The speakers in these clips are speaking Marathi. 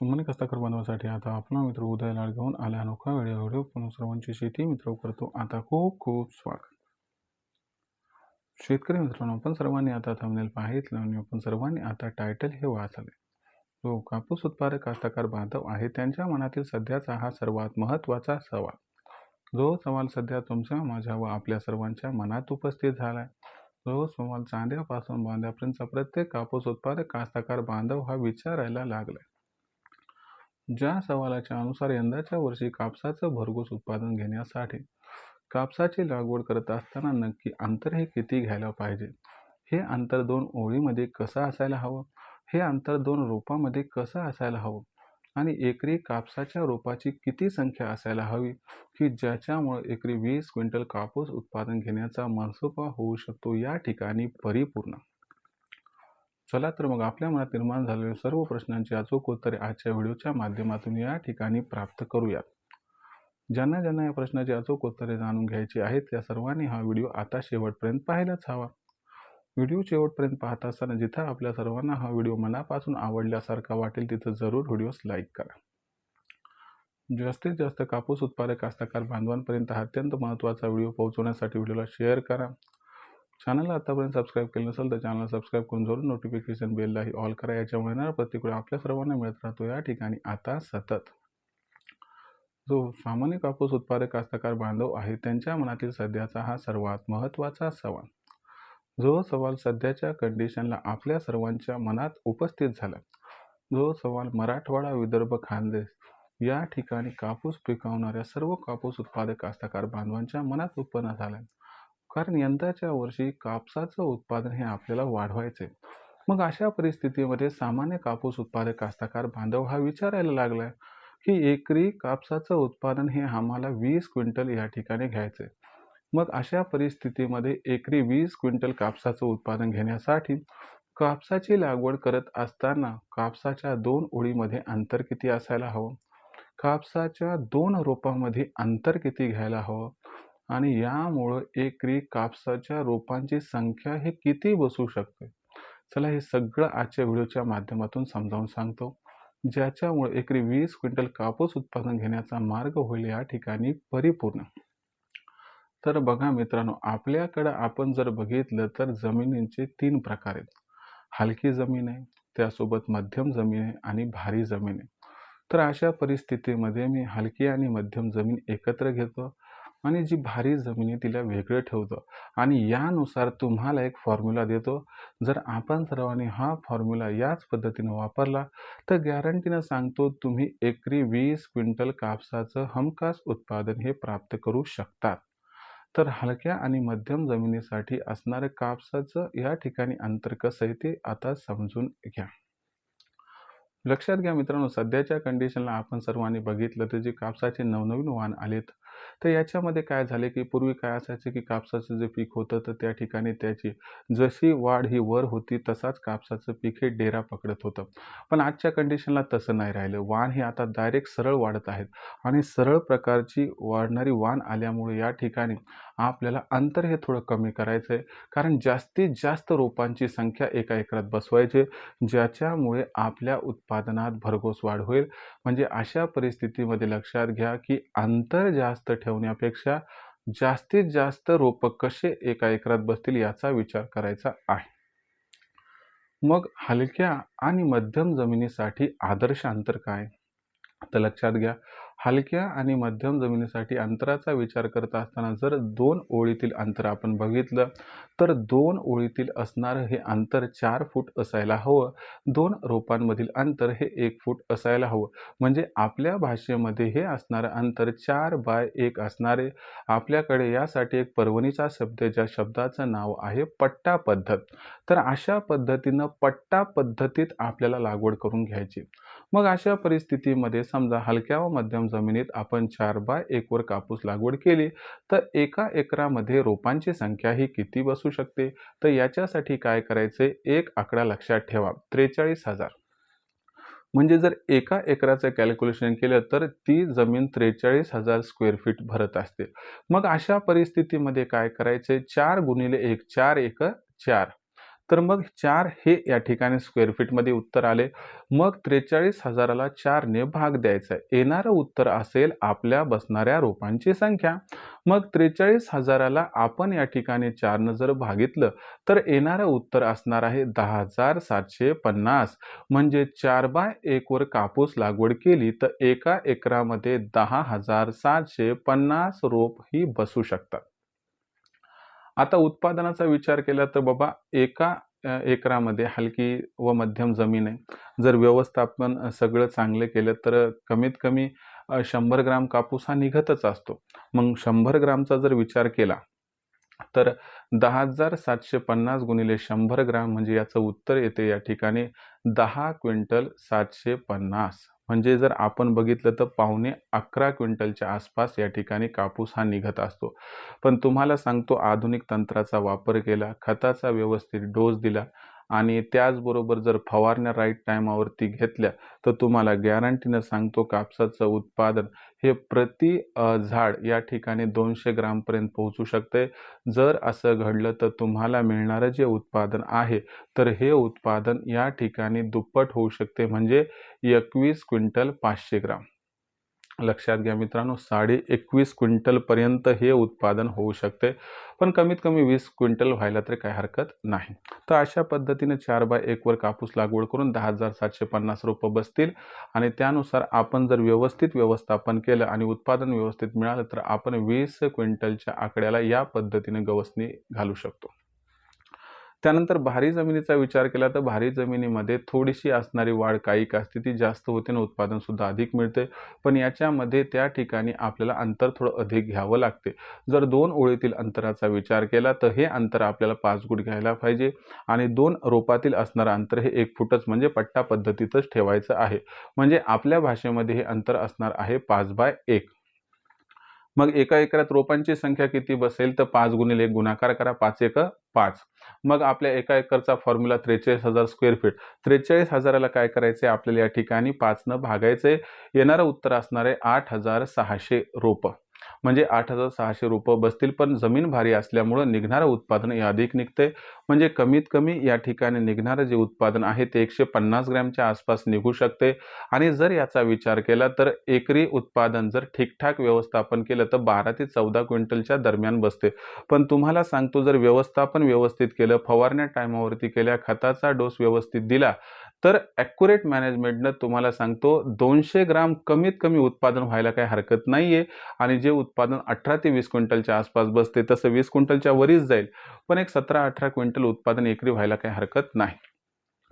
सुमन कस्ताकर बनवासाठी आता आपला मित्र उदय लाड घेऊन आला अनोखा व्हिडिओ पण सर्वांची शेती मित्र करतो आता खूप खूप स्वागत. शेतकरी मित्रांनो, आपण सर्वांनी आता थंबनेल पाहितलं आणि आपण सर्वांनी आता टायटल हे वाचले. जो कापूस उत्पादक कास्तकार बांधव आहे त्यांच्या मनातील सध्याचा हा सर्वात महत्त्वाचा सवाल. जो सवाल सध्या तुमच्या, माझ्या व आपल्या सर्वांच्या मनात उपस्थित झालाय. जो सवाल चांद्यापासून बांध्यापर्यंतचा प्रत्येक कापूस उत्पादक कास्तकार बांधव हा विचारायला लागलाय. ज्या सवालाच्या अनुसार यंदाच्या वर्षी कापसाचं भरघोस उत्पादन घेण्यासाठी कापसाची लागवड करत असताना नक्की अंतर हे किती घ्यायला पाहिजे, हे अंतर 2 ओळीमध्ये कसं असायला हवं, हे अंतर 2 रोपामध्ये कसं असायला हवं आणि एकरी कापसाच्या रोपाची किती संख्या असायला हवी की ज्याच्यामुळे एकरी 20 क्विंटल कापूस उत्पादन घेण्याचा मनसोबा होऊ शकतो, या ठिकाणी परिपूर्ण. चला तर मग आपल्या मनात निर्माण झालेल्या सर्व प्रश्नांची अचूक उत्तरे आजच्या व्हिडिओच्या माध्यमातून या ठिकाणी प्राप्त करूयात. ज्यांना ज्यांना या प्रश्नाची अचूक उत्तरे जाणून घ्यायची आहेत त्या सर्वांनी हा व्हिडिओ आता शेवटपर्यंत पाहायलाच हवा. व्हिडिओ शेवटपर्यंत पाहत असताना जिथं आपल्या सर्वांना हा व्हिडिओ मनापासून आवडल्यासारखा वाटेल तिथं जरूर व्हिडिओस लाईक करा. जास्तीत जास्त कापूस उत्पादक कास्तकार बांधवांपर्यंत हा अत्यंत महत्त्वाचा व्हिडिओ पोहोचवण्यासाठी व्हिडिओला शेअर करा. चॅनलला आतापर्यंत सबस्क्राईब केलं नसेल तर चॅनलला सबस्क्राईब करून जरूर नोटिफिकेशन बेललाही ऑल करा. याच्यामुळे येणारा प्रतिक्रिया आपल्या सर्वांना मिळत राहतो. या ठिकाणी आता सतत जो सामान्य कापूस उत्पादक कास्तकार बांधव आहे त्यांच्या मनातील सध्याचा हा सर्वात महत्त्वाचा सवाल. जो सवाल सध्याच्या कंडिशनला आपल्या सर्वांच्या मनात उपस्थित झाला. जो सवाल मराठवाडा, विदर्भ, खानदेश या ठिकाणी कापूस पिकवणाऱ्या सर्व कापूस उत्पादक कास्तकार बांधवांच्या मनात उत्पन्न झाला. कारण यंदाच्या वर्षी कापसाचं उत्पादन हे आपल्याला वाढवायचे. मग अशा परिस्थितीमध्ये सामान्य कापूस उत्पादक कास्तकार बांधव हा विचारायला लागलाय की एकरी कापसाचं उत्पादन हे आम्हाला 20 क्विंटल या ठिकाणी घ्यायचे. मग अशा परिस्थितीमध्ये एकरी 20 क्विंटल कापसाचं उत्पादन घेण्यासाठी कापसाची लागवड करत असताना कापसाच्या 2 ओळीमध्ये अंतर किती असायला हवं, कापसाच्या 2 रोपांमध्ये अंतर किती घ्यायला हवं आणि यामुळं एकरी कापसाच्या रोपांची संख्या हे किती बसू शकते. चला हे सगळं आजच्या व्हिडिओच्या माध्यमातून समजावून सांगतो, ज्याच्यामुळे एकरी 20 क्विंटल कापूस उत्पादन घेण्याचा मार्ग होईल या ठिकाणी परिपूर्ण. तर बघा मित्रांनो, आपल्याकडं आपण जर बघितलं तर जमिनींचे 3 प्रकार आहेत. हलकी जमीन आहे, त्यासोबत मध्यम जमीन आहे आणि भारी जमीन आहे. तर अशा परिस्थितीमध्ये मी हलकी आणि मध्यम जमीन एकत्र घेतो आणि जी भारी जमीन आहे तिला वेगळं ठेवतो आणि यानुसार तुम्हाला एक फॉर्म्युला देतो. जर आपण सर्वांनी हा फॉर्म्युला याच पद्धतीने वापरला तर गॅरंटीनं सांगतो तुम्ही एकरी 20 क्विंटल कापसाचं हमखास उत्पादन हे प्राप्त करू शकतात. तर हलक्या आणि मध्यम जमिनीसाठी असणारं कापसाचं या ठिकाणी अंतर कसं आहे ते आता समजून घ्या. लक्षात घ्या मित्रांनो, सध्याच्या कंडिशनला आपण सर्वांनी बघितलं तर जे कापसाचे नवनवीन वाण आलेत तर याच्यामध्ये काय झाले की पूर्वी काय असायचं की कापसाचं जे पीक होतं तर त्या ठिकाणी त्याची जशी वाढ ही वर होती तसाच कापसाचं पीक हे डेरा पकडत होतं. पण आजच्या कंडिशनला तसं नाही राहिलं. वाण हे आता डायरेक्ट सरळ वाढत आहेत आणि सरळ प्रकारची वाढणारी वाण आल्यामुळे या ठिकाणी आपल्याला अंतर हे थोडं कमी करायचं आहे. कारण जास्तीत जास्त रोपांची संख्या एका एकरात बसवायची, ज्याच्यामुळे आपल्या उत्पादनात भरघोस वाढ होईल. म्हणजे अशा परिस्थितीमध्ये लक्षात घ्या की अंतर जास्त ठेवण्यापेक्षा जास्तीत जास्त रोपं कसे एका एकरात बसतील याचा विचार करायचा आहे. मग हलक्या आणि मध्यम जमिनीसाठी आदर्श अंतर काय? तर लक्षात घ्या, हलक्या आणि मध्यम जमिनीसाठी अंतराचा विचार करत असताना जर 2 ओळीतील अंतर आपण बघितलं तर 2 ओळीतील असणारं हे अंतर 4 फूट असायला हवं. 2 रोपांमधील अंतर हे 1 फूट असायला हवं. म्हणजे आपल्या भाषेमध्ये हे असणारं अंतर 4/1 असणारे. आपल्याकडे यासाठी एक परवणीचा शब्द आहे, ज्या शब्दाचं नाव आहे पट्टा पद्धत. तर अशा पद्धतीनं पट्टा पद्धतीत आपल्याला लागवड करून घ्यायची. मग अशा परिस्थितीमध्ये समजा हलक्या व मध्यम जमिनीत आपण 4/1 वर कापूस लागवड केली तर एका एकरामध्ये रोपांची संख्या ही किती बसू शकते? तर याच्यासाठी काय करायचे, एक आकडा लक्षात ठेवा, 43,000. म्हणजे जर एका एकराचं कॅल्क्युलेशन केलं तर ती जमीन 43,000 स्क्वेअर फीट भरत असते. मग अशा परिस्थितीमध्ये काय करायचे, 4 गुणिले 1, 4 1 4. तर मग 4 हे या ठिकाणी स्क्वेअर फीटमध्ये उत्तर आले. मग 43,000ला 4ने भाग द्यायचा आहे. येणारं उत्तर असेल आपल्या बसणाऱ्या रोपांची संख्या. मग 43,000ला आपण या ठिकाणी 4ने जर भागितलं तर येणारं उत्तर असणार आहे 10,750. म्हणजे 4/1 वर कापूस लागवड केली तर एका एकरामध्ये 10,750 रोप ही बसू शकतात. आता उत्पादनाचा विचार केला तर बाबा एका एकरामध्ये हलकी व मध्यम जमीन आहे. जर व्यवस्थापन सगळं चांगलं केलं तर कमीत कमी 100 ग्राम कापूस हा निघतच असतो. मग 100 ग्रामचा जर विचार केला तर 10,750 गुणिले 100 ग्राम म्हणजे याचं उत्तर येते या ठिकाणी 10 क्विंटल 750. म्हणजे जर आपण बघितलं तर पावणे 11 क्विंटलच्या आसपास या ठिकाणी कापूस हा निघत असतो. पण तुम्हाला सांगतो आधुनिक तंत्राचा वापर केला, खताचा व्यवस्थित डोस दिला आणि त्याचबरोबर जर फवारण्या राईट टायमावरती घेतल्या तर तुम्हाला गॅरंटीनं सांगतो कापसाचं उत्पादन हे प्रति झाड या ठिकाणी 200 ग्रामपर्यंत पोहोचू शकते. जर असं घडलं तर तुम्हाला मिळणारं जे उत्पादन आहे तर हे उत्पादन या ठिकाणी दुप्पट होऊ शकते म्हणजे 21 क्विंटल 500 ग्राम. लक्षात घ्या मित्रांनो 21.5 क्विंटलपर्यंत हे उत्पादन होऊ शकते. पण कमीत कमी 20 क्विंटल व्हायला तरी काही हरकत नाही. तर अशा पद्धतीने 4/1 वर कापूस लागवड करून 10,750 रोपं बसतील आणि त्यानुसार आपण जर व्यवस्थित व्यवस्थापन केलं आणि उत्पादन व्यवस्थित मिळालं तर आपण 20 क्विंटलच्या आकड्याला या पद्धतीने गवसणी घालू शकतो. त्यानंतर भारी जमिनीचा विचार केला तर भारी जमिनीमध्ये थोडीशी असणारी वाढ कायिक असते ती जास्त होते आणि उत्पादन सुद्धा अधिक मिळते. पण याच्यामध्ये त्या ठिकाणी आपल्याला अंतर थोडं अधिक घ्यावं लागते. जर 2 ओळीतील अंतराचा विचार केला तर हे अंतर आपल्याला 5 फूट घ्यायला पाहिजे आणि 2 रोपातील असणारं अंतर हे 1 फूटच म्हणजे पट्टा पद्धतीतच ठेवायचं आहे. म्हणजे आपल्या भाषेमध्ये हे अंतर असणार आहे 5/1. मग एका एकरात रोपांची संख्या किती बसेल तर 5 गुणिले 1 गुणाकार करा 5 एक 5. मग आपल्या एका एकरचा फॉर्म्युला 43,000 स्क्वेअर फीट. 43,000ला काय करायचे आपल्याला या ठिकाणी 5ने भागायचे. येणारं उत्तर असणार आहे 8,600 रोपं. म्हणजे 8,600 रोपं बसतील पण जमीन भारी असल्यामुळं निघणारं उत्पादन हे अधिक निघते. म्हणजे कमीत कमी या ठिकाणी निघणारं जे उत्पादन आहे ते 150 ग्रॅमच्या आसपास निघू शकते. आणि जर याचा विचार केला तर एकरी उत्पादन जर ठीकठाक व्यवस्थापन केलं तर 12 ते 14 क्विंटलच्या दरम्यान बसते. पण तुम्हाला सांगतो जर व्यवस्थापन व्यवस्थित केलं, फवारण्या टायमावरती केल्या, खताचा डोस व्यवस्थित दिला तर ॲक्युरेट मॅनेजमेंटनं तुम्हाला सांगतो 200 ग्राम कमीत कमी उत्पादन व्हायला काही हरकत नाहीये आणि जे उत्पादन 18 ते 20 क्विंटलच्या आसपास बसते तसं 20 क्विंटलच्या वरीच जाईल. पण एक 17-18 क्विंटल उत्पादन एकरी व्हायला काही हरकत नाही.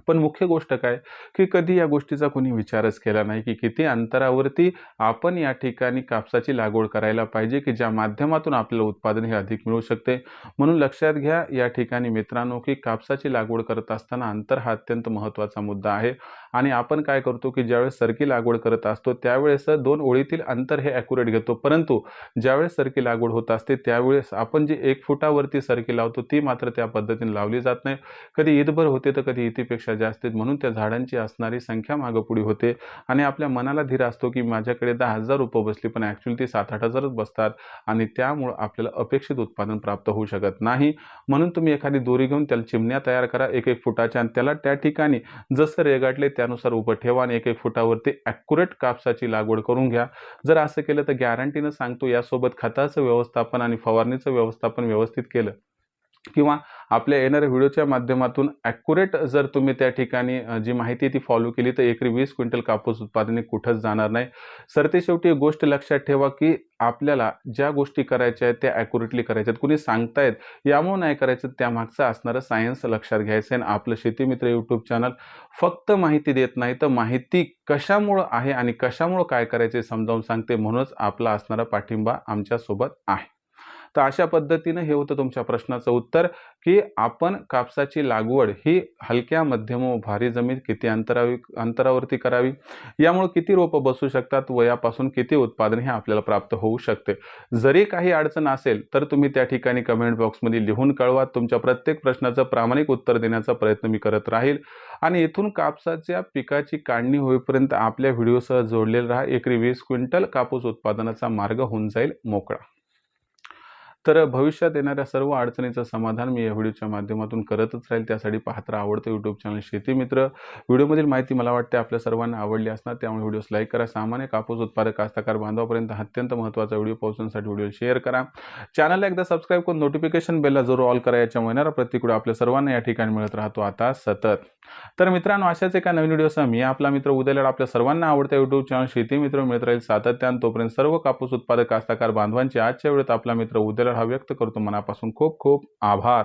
पण मुख्य गोष्ट काय की कधी या गोष्टीचा कोणी विचारच केला नाही की किती अंतरावरती आपण या ठिकाणी कापसाची लागवड करायला पाहिजे की ज्या माध्यमातून आपल्याला उत्पादन हे अधिक मिळू शकते. म्हणून लक्षात घ्या या ठिकाणी मित्रांनो की कापसाची लागवड करत असताना अंतर हा अत्यंत महत्त्वाचा मुद्दा आहे. आणि आपण काय करतो की ज्यावेळेस सरकी लागवड करत असतो त्यावेळेस 2 ओळीतील अंतर हे ॲक्युरेट घेतो. परंतु ज्यावेळेस सरकी लागवड होत असते त्यावेळेस आपण जी 1 फुटावरती सरकी लावतो ती मात्र त्या पद्धतीने लावली जात नाही. कधी ईदभर होते तर कधी इतीपेक्षा जास्त. म्हणून त्या झाडांची असणारी संख्या मागपुढी होते आणि आपल्या मनाला धीर असतो की माझ्याकडे 10,000 रोपं बसली पण ॲक्च्युअली ती 7,000-8,000च बसतात आणि त्यामुळं आपल्याला अपेक्षित उत्पादन प्राप्त होऊ शकत नाही. म्हणून तुम्ही एखादी दोरी घेऊन त्याला चिमण्या तयार करा 1-1 फुटाच्या आणि त्याला त्या ठिकाणी जसं रेघाटले त्यानुसार उभं ठेवा आणि 1-1 फुटावरती ॲक्युरेट कापसाची लागवड करून घ्या. जर असं केलं तर गॅरंटीनं सांगतो यासोबत खताचं व्यवस्थापन आणि फवारणीचं व्यवस्थापन व्यवस्थित केलं किंवा आपल्या येणाऱ्या व्हिडिओच्या माध्यमातून ॲक्युरेट जर तुम्ही त्या ठिकाणी जी माहिती ती फॉलो केली तर एकरी 20 क्विंटल कापूस उत्पादन कुठंच जाणार नाही. सरतेशेवटी एक गोष्ट लक्षात ठेवा की आपल्याला ज्या गोष्टी करायच्या आहेत त्या ॲक्युरेटली करायच्या आहेत. कुणी सांगतायत यामुळे नाही करायचं त्यामागचं असणारं सायन्स लक्षात घ्यायचं आहे. आणि आपलं शेतीमित्र यूट्यूब चॅनल फक्त माहिती देत नाही तर माहिती कशामुळं आहे आणि कशामुळं काय करायचे समजावून सांगते. म्हणूनच आपला असणारा पाठिंबा आमच्यासोबत आहे. तर अशा पद्धतीनं हे होतं तुमच्या प्रश्नाचं उत्तर की आपण कापसाची लागवड ही हलक्या, मध्यम व भारी जमीन किती अंतरावरती करावी, यामुळे किती रोपं बसू शकतात व यापासून किती उत्पादन हे आपल्याला प्राप्त होऊ शकते. जरी काही अडचण असेल तर तुम्ही त्या ठिकाणी कमेंट बॉक्समध्ये लिहून कळवा. तुमच्या प्रत्येक प्रश्नाचं प्रामाणिक उत्तर देण्याचा प्रयत्न मी करत राहील आणि इथून कापसाच्या पिकाची काढणी होईपर्यंत आपल्या व्हिडिओसह जोडलेला राहा. एकरी 20 क्विंटल कापूस उत्पादनाचा मार्ग होऊन जाईल मोकळा. तर भविष्यात येणाऱ्या सर्व अडचणीचं समाधान मी या व्हिडिओच्या माध्यमातून करतच राहील. त्यासाठी पाहत राहा आवडतं यूट्यूब चॅनल शेती मित्र. व्हिडिओमधील माहिती मला वाटते आपल्या सर्वांना आवडली असणार, त्यामुळे व्हिडिओस लाईक करा. सामान्य कापूस उत्पादक कास्तकार बांधवापर्यंत अत्यंत महत्त्वाचा व्हिडिओ पोहोचवण्यासाठी व्हिडिओ शेअर करा. चॅनलला एकदा सबस्क्राईब करून नोटिफिकेशन बेलला जरूर ऑल करा. याच्यामुळे येणारा प्रत्येक व्हिडिओ आपल्या सर्वांना या ठिकाणी मिळत राहतो आता सतत. तर मित्रांनो, अशाच एका नवीन व्हिडिओसह मी आपला मित्र उद्याला आपल्या सर्वांना आवडत्या यूट्यूब चॅनल शेती मित्र मिळत राहील सातत्याने. तोपर्यंत सर्व कापूस उत्पादक कास्तकार बांधवांचे आजच्या वेळेत आपला मित्र उद्याला हा व्यक्त करतो मनापासून खूप खूप आभार.